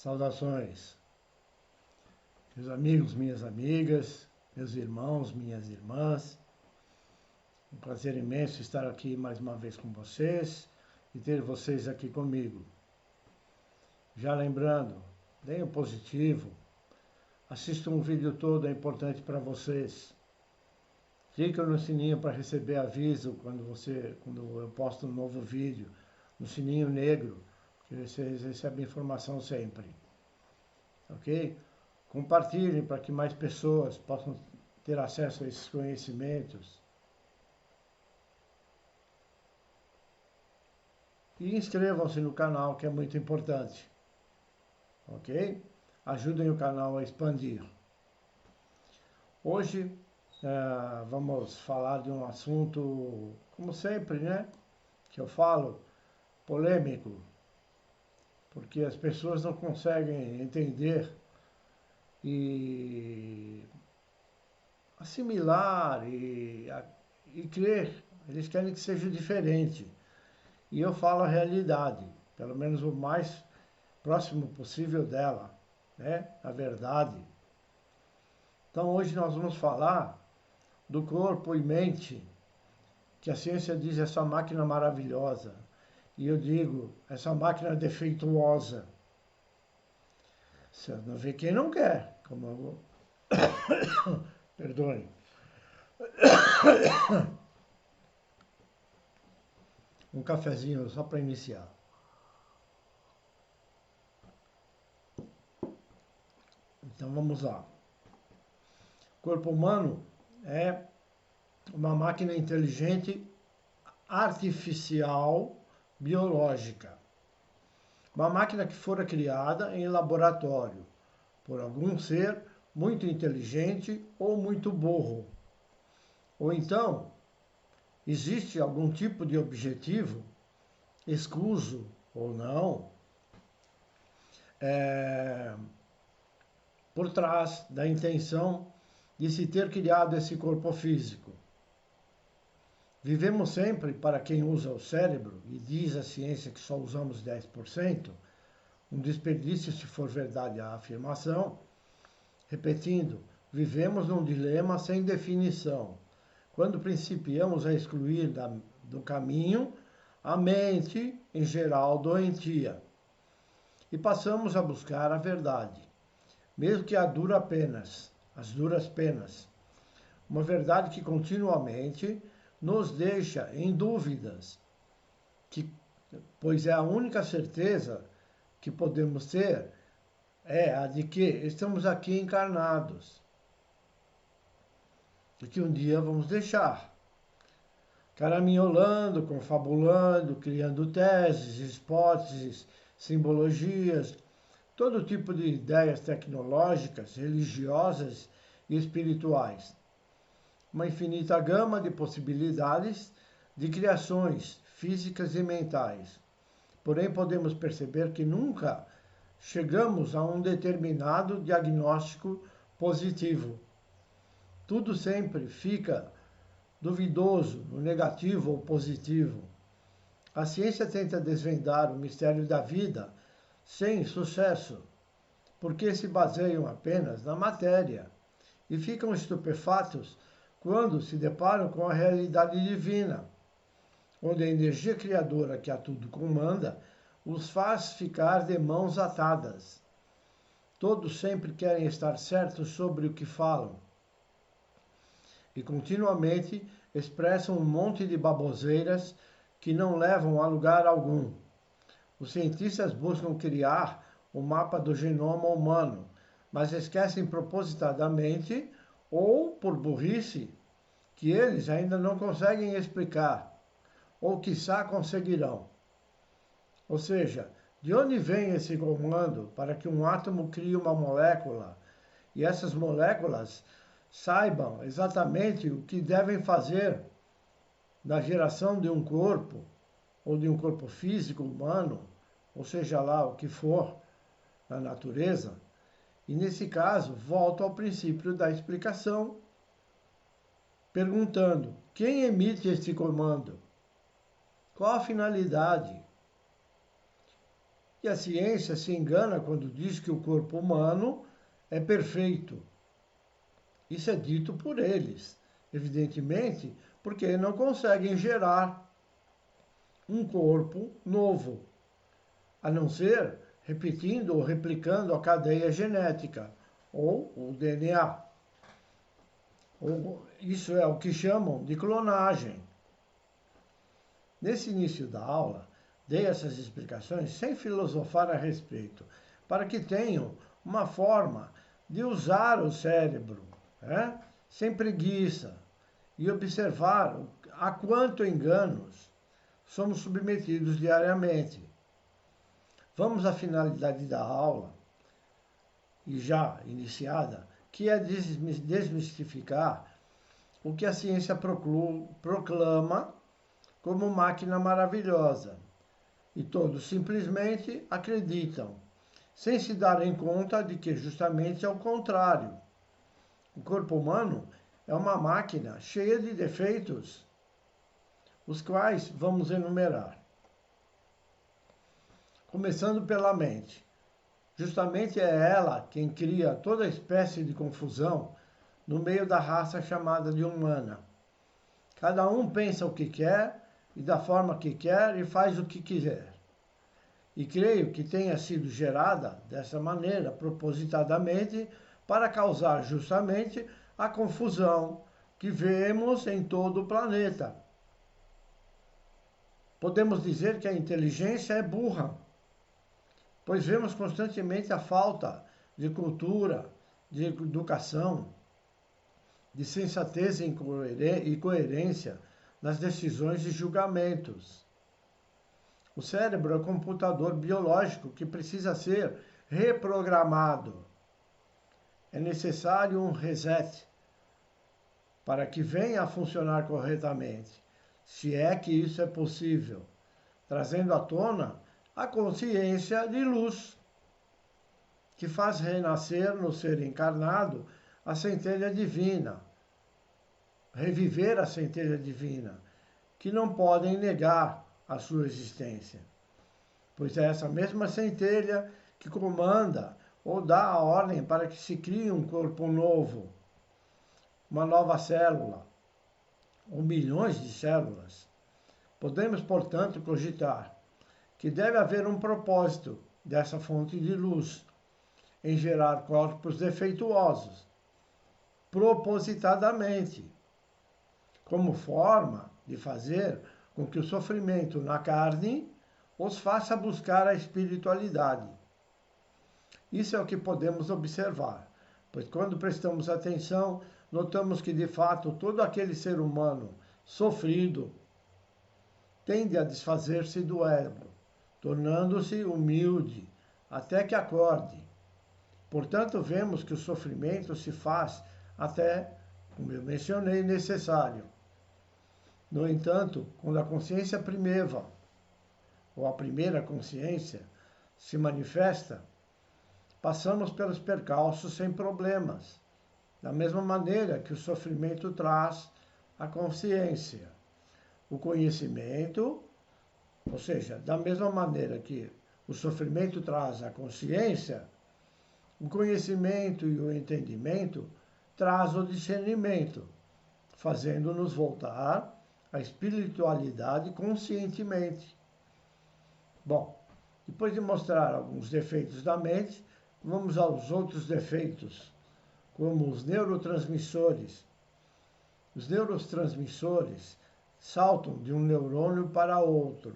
Saudações, meus amigos, minhas amigas, meus irmãos, minhas irmãs. Um prazer imenso estar aqui mais uma vez com vocês e ter vocês aqui comigo. Já lembrando, deem um positivo, assistam o vídeo todo, é importante para vocês. Cliquem no sininho para receber aviso quando eu posto um novo vídeo, no sininho negro, que vocês recebem informação sempre. Ok? Compartilhem para que mais pessoas possam ter acesso a esses conhecimentos. E inscrevam-se no canal, que é muito importante. Ok? Ajudem o canal a expandir. Hoje vamos falar de um assunto, como sempre, né? Que eu falo, polêmico. Porque as pessoas não conseguem entender e assimilar e crer. Eles querem que seja diferente. E eu falo a realidade, pelo menos o mais próximo possível dela, né? A verdade. Então hoje nós vamos falar do corpo e mente, que a ciência diz essa máquina maravilhosa. E eu digo, essa máquina defeituosa. Você não vê quem não quer, como eu... Perdoe. Um cafezinho só para iniciar. Então vamos lá. O corpo humano é uma máquina inteligente, artificial, biológica. Uma máquina que fora criada em laboratório por algum ser muito inteligente ou muito burro. Ou então, existe algum tipo de objetivo, escuso ou não, por trás da intenção de se ter criado esse corpo físico. Vivemos sempre, para quem usa o cérebro, e diz a ciência que só usamos 10%, um desperdício se for verdade a afirmação. Repetindo, vivemos num dilema sem definição, quando principiamos a excluir do caminho a mente, em geral, doentia, e passamos a buscar a verdade, mesmo que as duras penas. Uma verdade que continuamente nos deixa em dúvidas, pois é a única certeza que podemos ter é a de que estamos aqui encarnados e que um dia vamos deixar. Caraminholando, confabulando, criando teses, hipóteses, simbologias, todo tipo de ideias tecnológicas, religiosas e espirituais. Uma infinita gama de possibilidades de criações físicas e mentais. Porém, podemos perceber que nunca chegamos a um determinado diagnóstico positivo. Tudo sempre fica duvidoso, no negativo ou positivo. A ciência tenta desvendar o mistério da vida sem sucesso, porque se baseiam apenas na matéria e ficam estupefatos quando se deparam com a realidade divina, onde a energia criadora que a tudo comanda os faz ficar de mãos atadas. Todos sempre querem estar certos sobre o que falam e continuamente expressam um monte de baboseiras que não levam a lugar algum. Os cientistas buscam criar o mapa do genoma humano, mas esquecem propositadamente ou por burrice que eles ainda não conseguem explicar, ou quiçá conseguirão. Ou seja, de onde vem esse comando para que um átomo crie uma molécula e essas moléculas saibam exatamente o que devem fazer na geração de um corpo, ou de um corpo físico humano, ou seja lá o que for, na natureza? E nesse caso, volto ao princípio da explicação, perguntando: quem emite esse comando? Qual a finalidade? E a ciência se engana quando diz que o corpo humano é perfeito. Isso é dito por eles, evidentemente, porque não conseguem gerar um corpo novo, a não ser repetindo ou replicando a cadeia genética, ou o DNA. Isso é o que chamam de clonagem. Nesse início da aula, dei essas explicações sem filosofar a respeito, para que tenham uma forma de usar o cérebro, né? Sem preguiça, e observar a quanto enganos somos submetidos diariamente. Vamos à finalidade da aula, e já iniciada, que é desmistificar o que a ciência proclama como máquina maravilhosa. E todos simplesmente acreditam, sem se darem conta de que justamente é o contrário. O corpo humano é uma máquina cheia de defeitos, os quais vamos enumerar. Começando pela mente. Justamente é ela quem cria toda espécie de confusão no meio da raça chamada de humana. Cada um pensa o que quer e da forma que quer e faz o que quiser. E creio que tenha sido gerada dessa maneira, propositadamente, para causar justamente a confusão que vemos em todo o planeta. Podemos dizer que a inteligência é burra, pois vemos constantemente a falta de cultura, de educação, de sensatez e coerência nas decisões e julgamentos. O cérebro é um computador biológico que precisa ser reprogramado. É necessário um reset para que venha a funcionar corretamente, se é que isso é possível, trazendo à tona a consciência de luz, que faz renascer no ser encarnado a centelha divina, reviver a centelha divina, que não podem negar a sua existência, pois é essa mesma centelha que comanda ou dá a ordem para que se crie um corpo novo, uma nova célula, ou milhões de células. Podemos, portanto, cogitar que deve haver um propósito dessa fonte de luz em gerar corpos defeituosos, propositadamente, como forma de fazer com que o sofrimento na carne os faça buscar a espiritualidade. Isso é o que podemos observar, pois quando prestamos atenção, notamos que de fato todo aquele ser humano sofrido tende a desfazer-se do ego, tornando-se humilde, até que acorde. Portanto, vemos que o sofrimento se faz até, como eu mencionei, necessário. No entanto, quando a consciência primeva, ou a primeira consciência, se manifesta, passamos pelos percalços sem problemas, da mesma maneira que o sofrimento traz a consciência. O conhecimento, ou seja, da mesma maneira que o sofrimento traz a consciência, o conhecimento e o entendimento traz o discernimento, fazendo-nos voltar à espiritualidade conscientemente. Bom, depois de mostrar alguns defeitos da mente, vamos aos outros defeitos, como os neurotransmissores. Os neurotransmissores saltam de um neurônio para outro,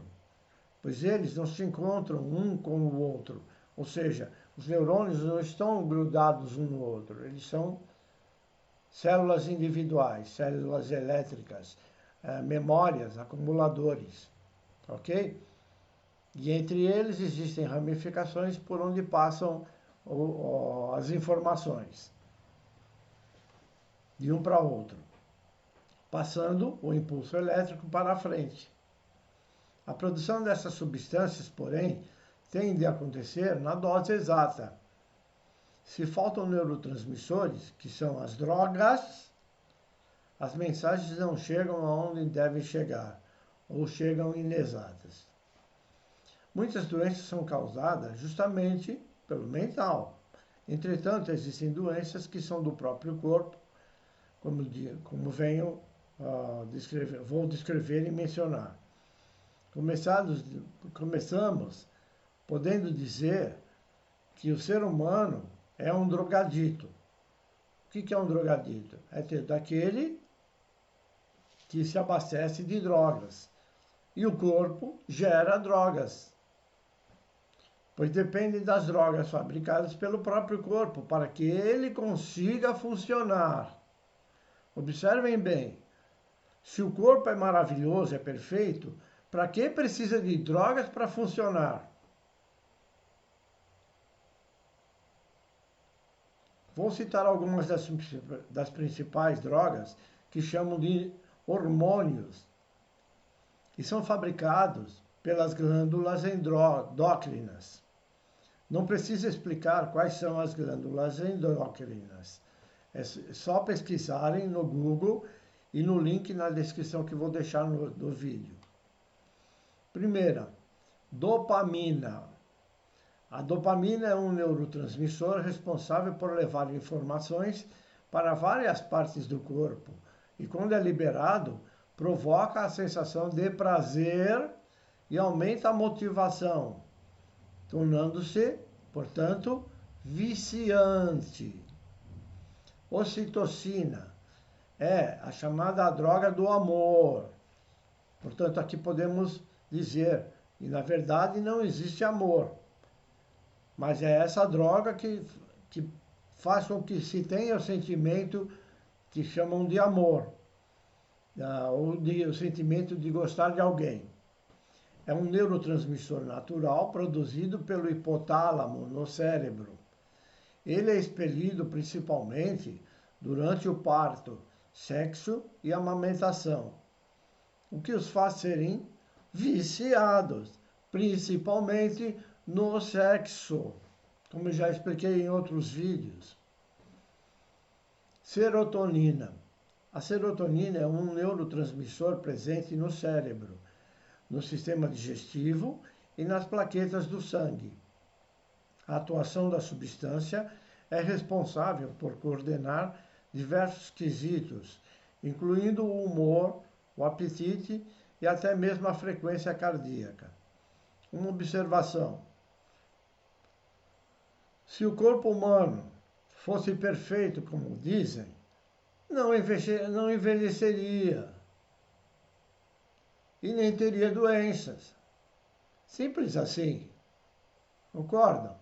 pois eles não se encontram um com o outro, ou seja, os neurônios não estão grudados um no outro, eles são células individuais, células elétricas, memórias, acumuladores, ok? E entre eles existem ramificações por onde passam as informações de um para outro, passando o impulso elétrico para a frente. A produção dessas substâncias, porém, tende a acontecer na dose exata. Se faltam neurotransmissores, que são as drogas, as mensagens não chegam aonde devem chegar, ou chegam inexatas. Muitas doenças são causadas justamente pelo mental. Entretanto, existem doenças que são do próprio corpo, como venho vou descrever e mencionar. Começamos podendo dizer que o ser humano é um drogadito. O que é um drogadito? É daquele que se abastece de drogas. E o corpo gera drogas, pois depende das drogas fabricadas pelo próprio corpo para que ele consiga funcionar. Observem bem, se o corpo é maravilhoso, é perfeito, para que precisa de drogas para funcionar? Vou citar algumas das principais drogas que chamam de hormônios e são fabricados pelas glândulas endócrinas. Não precisa explicar quais são as glândulas endócrinas. É só pesquisarem no Google e no link na descrição que vou deixar no vídeo. Primeira, dopamina. A dopamina é um neurotransmissor responsável por levar informações para várias partes do corpo e, quando é liberado, provoca a sensação de prazer e aumenta a motivação, tornando-se, portanto, viciante. Ocitocina é a chamada droga do amor. Portanto, aqui podemos dizer que, na verdade, não existe amor. Mas é essa droga que faz com que se tenha o sentimento que chamam de amor, ou o sentimento de gostar de alguém. É um neurotransmissor natural produzido pelo hipotálamo no cérebro. Ele é expelido principalmente durante o parto, sexo e amamentação, o que os faz serem viciados, principalmente no sexo, como já expliquei em outros vídeos. Serotonina. A serotonina é um neurotransmissor presente no cérebro, no sistema digestivo e nas plaquetas do sangue. A atuação da substância é responsável por coordenar diversos quesitos, incluindo o humor, o apetite e até mesmo a frequência cardíaca. Uma observação: se o corpo humano fosse perfeito, como dizem, não envelheceria e nem teria doenças. Simples assim. Concordam?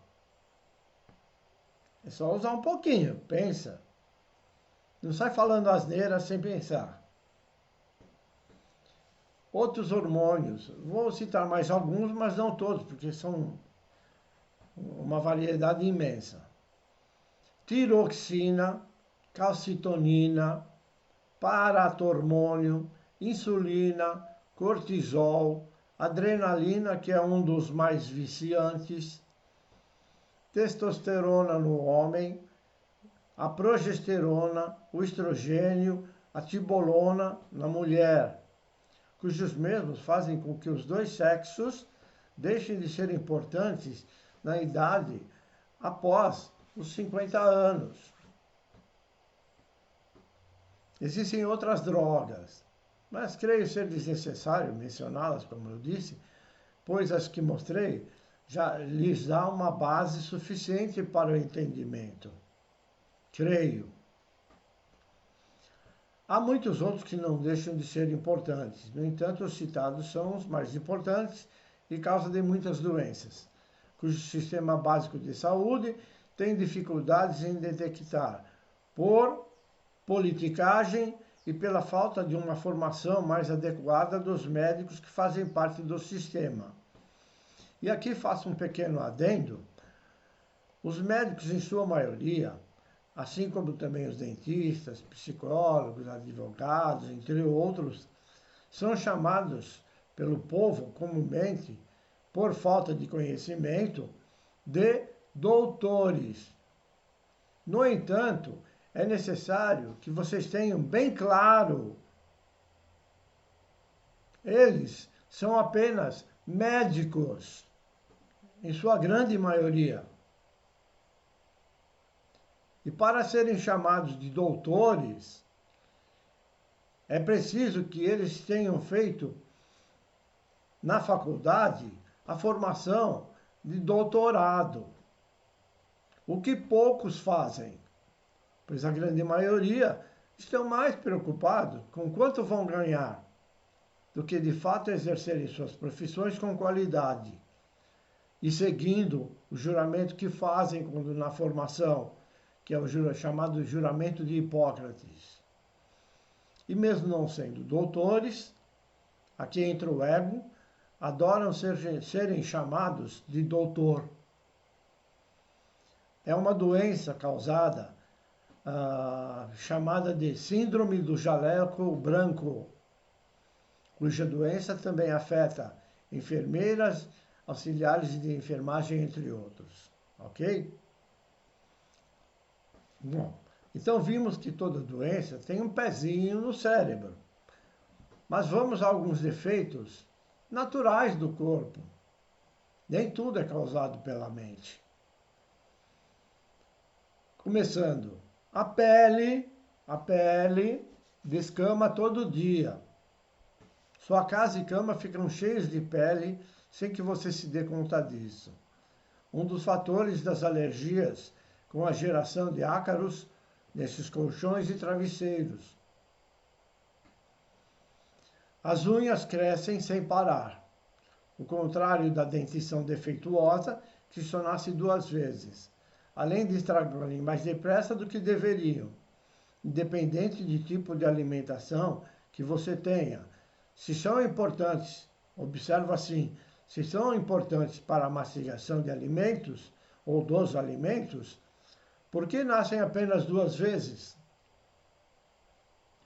É só usar um pouquinho, pensa. Não sai falando asneira sem pensar. Outros hormônios, vou citar mais alguns, mas não todos, porque são uma variedade imensa. Tiroxina, calcitonina, paratormônio, insulina, cortisol, adrenalina, que é um dos mais viciantes, testosterona no homem, a progesterona, o estrogênio, a tibolona na mulher, cujos mesmos fazem com que os dois sexos deixem de ser importantes na idade após os 50 anos. Existem outras drogas, mas creio ser desnecessário mencioná-las, como eu disse, pois as que mostrei já lhes dá uma base suficiente para o entendimento. Creio. Há muitos outros que não deixam de ser importantes. No entanto, os citados são os mais importantes e causa de muitas doenças, cujo sistema básico de saúde tem dificuldades em detectar por politicagem e pela falta de uma formação mais adequada dos médicos que fazem parte do sistema. E aqui faço um pequeno adendo. Os médicos, em sua maioria, assim como também os dentistas, psicólogos, advogados, entre outros, são chamados pelo povo comumente, por falta de conhecimento, de doutores. No entanto, é necessário que vocês tenham bem claro, eles são apenas médicos. em sua grande maioria. E para serem chamados de doutores, é preciso que eles tenham feito na faculdade a formação de doutorado, o que poucos fazem, pois a grande maioria estão mais preocupados com quanto vão ganhar do que de fato exercerem suas profissões com qualidade e seguindo o juramento que fazem quando na formação, que é o chamado juramento de Hipócrates. E mesmo não sendo doutores, aqui entra o ego, adoram serem chamados de doutor. É uma doença causada, chamada de síndrome do jaleco branco, cuja doença também afeta enfermeiras, auxiliares de enfermagem, entre outros. Ok? Bom, então vimos que toda doença tem um pezinho no cérebro. Mas vamos a alguns defeitos naturais do corpo. Nem tudo é causado pela mente. Começando, a pele descama todo dia. Sua casa e cama ficam cheios de pele sem que você se dê conta disso. Um dos fatores das alergias com a geração de ácaros nesses colchões e travesseiros. As unhas crescem sem parar, o contrário da dentição defeituosa, que só nasce 2 vezes, além de estragarem mais depressa do que deveriam, independente de tipo de alimentação que você tenha. Se são importantes, observa assim, se são importantes para a mastigação de alimentos ou dos alimentos, por que nascem apenas 2 vezes?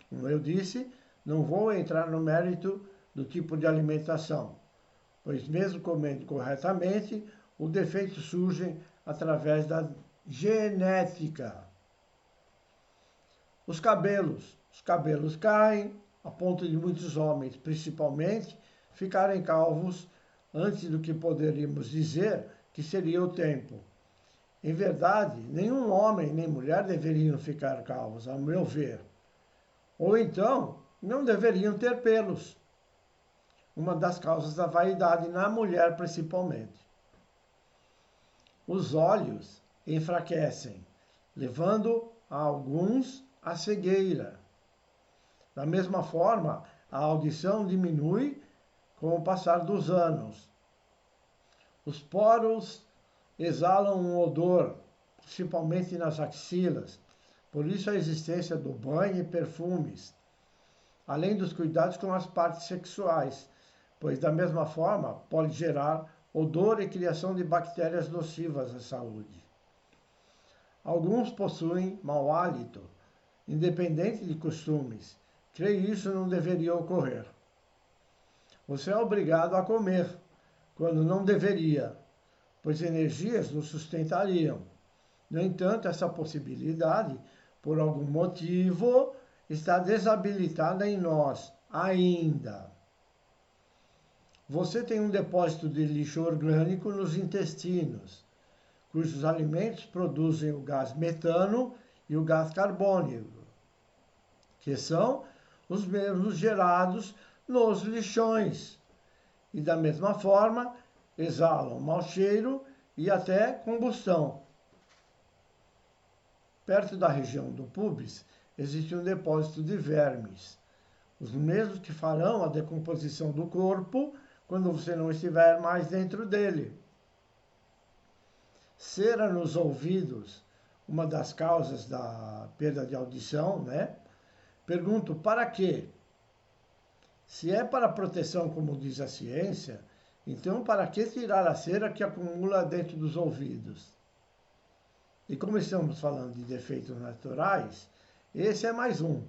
Como eu disse, não vou entrar no mérito do tipo de alimentação, pois mesmo comendo corretamente, o defeito surge através da genética. Os cabelos caem, a ponto de muitos homens, principalmente, ficarem calvos antes do que poderíamos dizer que seria o tempo. Em verdade, nenhum homem nem mulher deveriam ficar calvos, ao meu ver. Ou então, não deveriam ter pelos. Uma das causas da vaidade na mulher, principalmente. Os olhos enfraquecem, levando a alguns à cegueira. Da mesma forma, a audição diminui com o passar dos anos. Os poros exalam um odor, principalmente nas axilas, por isso a existência do banho e perfumes, além dos cuidados com as partes sexuais, pois da mesma forma pode gerar odor e criação de bactérias nocivas à saúde. Alguns possuem mau hálito, independente de costumes. Creio isso não deveria ocorrer. Você é obrigado a comer, quando não deveria, pois energias nos sustentariam. No entanto, essa possibilidade, por algum motivo, está desabilitada em nós, ainda. Você tem um depósito de lixo orgânico nos intestinos, cujos alimentos produzem o gás metano e o gás carbônico, que são os mesmos gerados nos lixões. E da mesma forma, exalam mau cheiro e até combustão. Perto da região do púbis, existe um depósito de vermes, os mesmos que farão a decomposição do corpo quando você não estiver mais dentro dele. Cera nos ouvidos, uma das causas da perda de audição, né? Pergunto, para quê? Se é para proteção, como diz a ciência, então para que tirar a cera que acumula dentro dos ouvidos? E como estamos falando de defeitos naturais, esse é mais um,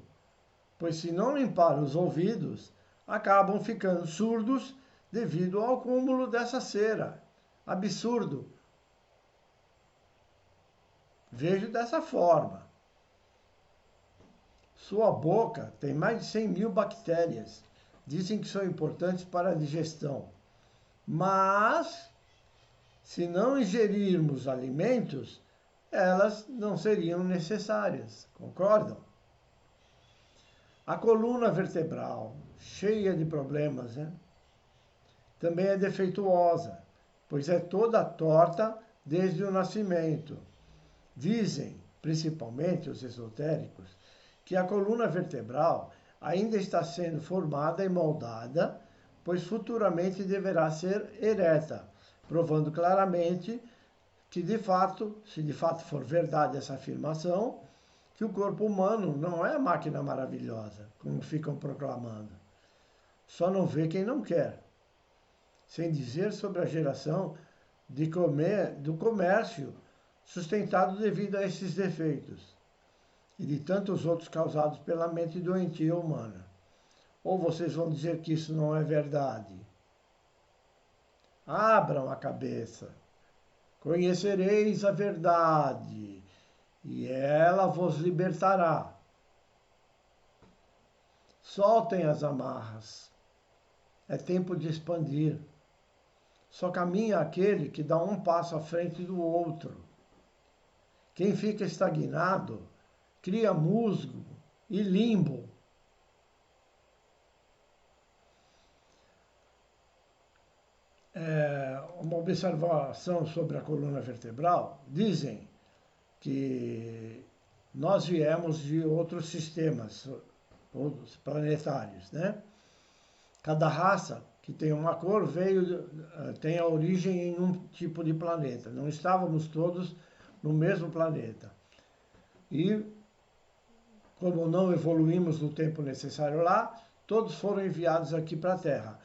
pois se não limpar os ouvidos, acabam ficando surdos devido ao acúmulo dessa cera. Absurdo. Vejo dessa forma. Sua boca tem mais de 100.000 bactérias. Dizem que são importantes para a digestão. Mas, Se não ingerirmos alimentos, elas não seriam necessárias. Concordam? A coluna vertebral, cheia de problemas, né? Também é defeituosa, pois é toda torta desde o nascimento. Dizem, principalmente os esotéricos, que a coluna vertebral ainda está sendo formada e moldada, pois futuramente deverá ser ereta, provando claramente que, de fato, se de fato for verdade essa afirmação, que o corpo humano não é máquina maravilhosa, como ficam proclamando. Só não vê quem não quer. Sem dizer sobre a geração do comércio sustentado devido a esses defeitos e de tantos outros causados pela mente doentia humana. Ou vocês vão dizer que isso não é verdade? Abram a cabeça. Conhecereis a verdade, e ela vos libertará. Soltem as amarras. É tempo de expandir. Só caminha aquele que dá um passo à frente do outro. Quem fica estagnado cria musgo e limbo. Uma observação sobre a coluna vertebral, dizem que nós viemos de outros sistemas, outros planetários, né? Cada raça que tem uma cor tem a origem em um tipo de planeta. Não estávamos todos no mesmo planeta. E, como não evoluímos no tempo necessário lá, todos foram enviados aqui para a Terra.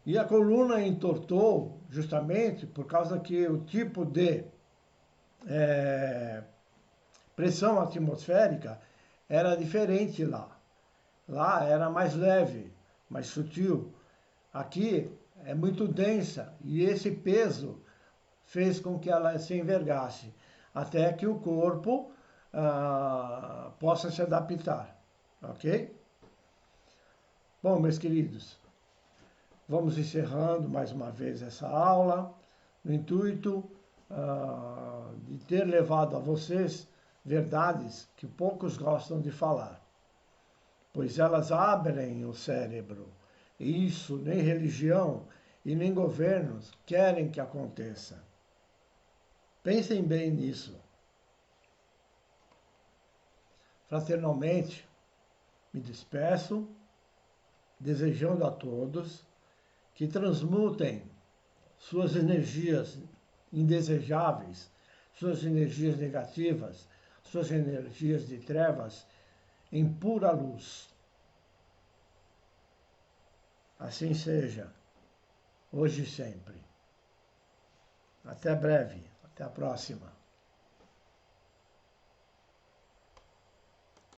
E a coluna entortou justamente por causa que o tipo de pressão atmosférica era diferente lá. Lá era mais leve, mais sutil. Aqui é muito densa e esse peso fez com que ela se envergasse, até que o corpo possa se adaptar, ok? Bom, meus queridos, vamos encerrando mais uma vez essa aula, no intuito de ter levado a vocês verdades que poucos gostam de falar, pois elas abrem o cérebro. E isso nem religião e nem governos querem que aconteça. Pensem bem nisso. Fraternalmente, me despeço, desejando a todos que transmutem suas energias indesejáveis, suas energias negativas, suas energias de trevas em pura luz. Assim seja, hoje e sempre. Até breve, até a próxima.